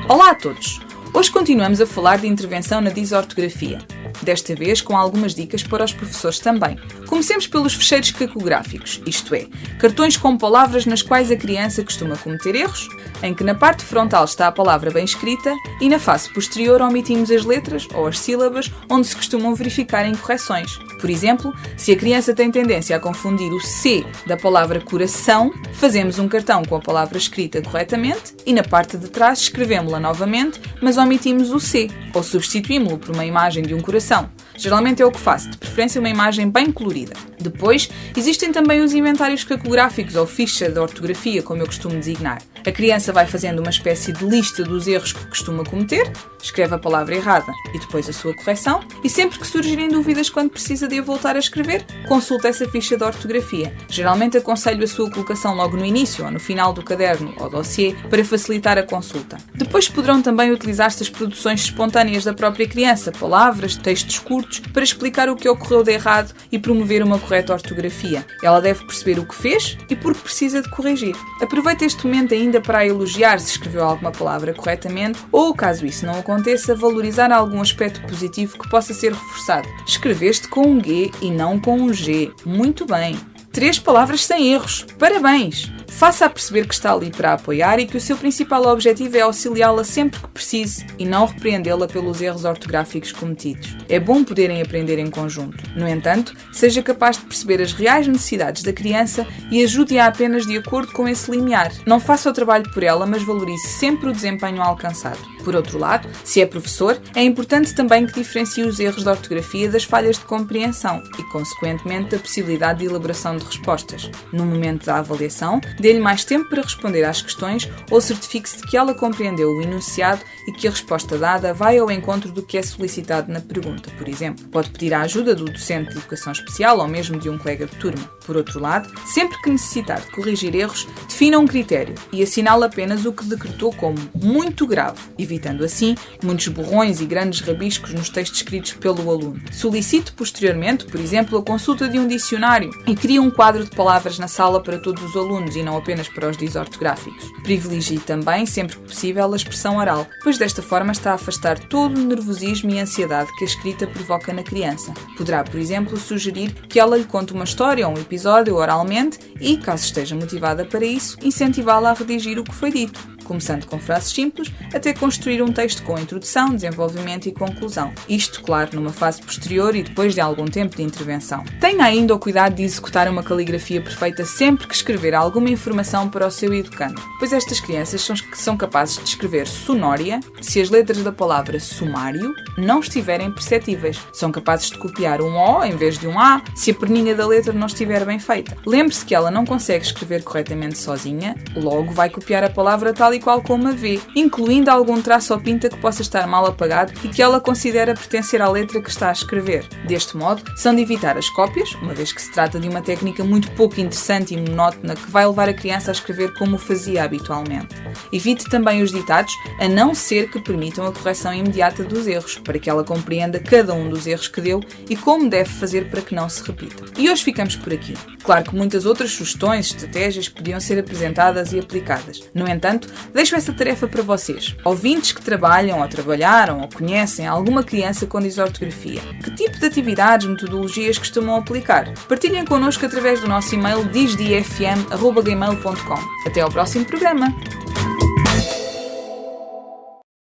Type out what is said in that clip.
Olá a todos! Hoje continuamos a falar de intervenção na disortografia. Desta vez com algumas dicas para os professores também. Comecemos pelos fecheiros cacográficos, isto é, cartões com palavras nas quais a criança costuma cometer erros, em que na parte frontal está a palavra bem escrita e na face posterior omitimos as letras ou as sílabas onde se costumam verificar incorreções. Por exemplo, se a criança tem tendência a confundir o C da palavra coração, fazemos um cartão com a palavra escrita corretamente e na parte de trás escrevemos-la novamente, mas omitimos o C, ou substituímos-lo por uma imagem de um coração. Geralmente é o que faço, de preferência uma imagem bem colorida. Depois, existem também os inventários cacográficos ou ficha de ortografia, como eu costumo designar. A criança vai fazendo uma espécie de lista dos erros que costuma cometer, escreve a palavra errada e depois a sua correção, e sempre que surgirem dúvidas quando precisa de a voltar a escrever, consulta essa ficha de ortografia. Geralmente aconselho a sua colocação logo no início ou no final do caderno ou dossiê para facilitar a consulta. Depois poderão também utilizar-se as produções espontâneas da própria criança, palavras, textos curtos, para explicar o que ocorreu de errado e promover uma correta ortografia. Ela deve perceber o que fez e por que precisa de corrigir. Aproveite este momento ainda para a elogiar se escreveu alguma palavra corretamente ou, caso isso não aconteça, valorizar algum aspecto positivo que possa ser reforçado. Escreveste com um G e não com um G. Muito bem! 3 palavras sem erros. Parabéns! Faça-a perceber que está ali para a apoiar e que o seu principal objetivo é auxiliá-la sempre que precise e não repreendê-la pelos erros ortográficos cometidos. É bom poderem aprender em conjunto. No entanto, seja capaz de perceber as reais necessidades da criança e ajude-a apenas de acordo com esse limiar. Não faça o trabalho por ela, mas valorize sempre o desempenho alcançado. Por outro lado, se é professor, é importante também que diferencie os erros de ortografia das falhas de compreensão e, consequentemente, da possibilidade de elaboração de respostas. No momento da avaliação, dê-lhe mais tempo para responder às questões ou certifique-se de que ela compreendeu o enunciado e que a resposta dada vai ao encontro do que é solicitado na pergunta, por exemplo. Pode pedir a ajuda do docente de educação especial ou mesmo de um colega de turma. Por outro lado, sempre que necessitar de corrigir erros, defina um critério e assinale apenas o que decretou como muito grave, evitando assim muitos borrões e grandes rabiscos nos textos escritos pelo aluno. Solicite posteriormente, por exemplo, a consulta de um dicionário e crie um quadro de palavras na sala para todos os alunos e não apenas para os disortográficos. Privilegie também, sempre que possível, a expressão oral, pois desta forma está a afastar todo o nervosismo e ansiedade que a escrita provoca na criança. Poderá, por exemplo, sugerir que ela lhe conte uma história ou um episódio oralmente e, caso esteja motivada para isso, incentivá-la a redigir o que foi dito, começando com frases simples, até construir um texto com introdução, desenvolvimento e conclusão. Isto, claro, numa fase posterior e depois de algum tempo de intervenção. Tenha ainda o cuidado de executar uma caligrafia perfeita sempre que escrever alguma informação para o seu educando, pois estas crianças são capazes de escrever sonória se as letras da palavra sumário não estiverem perceptíveis. São capazes de copiar um O em vez de um A se a perninha da letra não estiver bem feita. Lembre-se que ela não consegue escrever corretamente sozinha, logo vai copiar a palavra tal e qual como a vê, incluindo algum traço ou pinta que possa estar mal apagado e que ela considera pertencer à letra que está a escrever. Deste modo, são de evitar as cópias, uma vez que se trata de uma técnica muito pouco interessante e monótona que vai levar a criança a escrever como o fazia habitualmente. Evite também os ditados, a não ser que permitam a correção imediata dos erros, para que ela compreenda cada um dos erros que deu e como deve fazer para que não se repita. E hoje ficamos por aqui. Claro que muitas outras sugestões, estratégias podiam ser apresentadas e aplicadas. No entanto, deixo essa tarefa para vocês, ouvintes que trabalham ou trabalharam ou conhecem alguma criança com disortografia. Que tipo de atividades, metodologias costumam aplicar? Partilhem connosco através do nosso e-mail disdifm@gmail.com. Até ao próximo programa!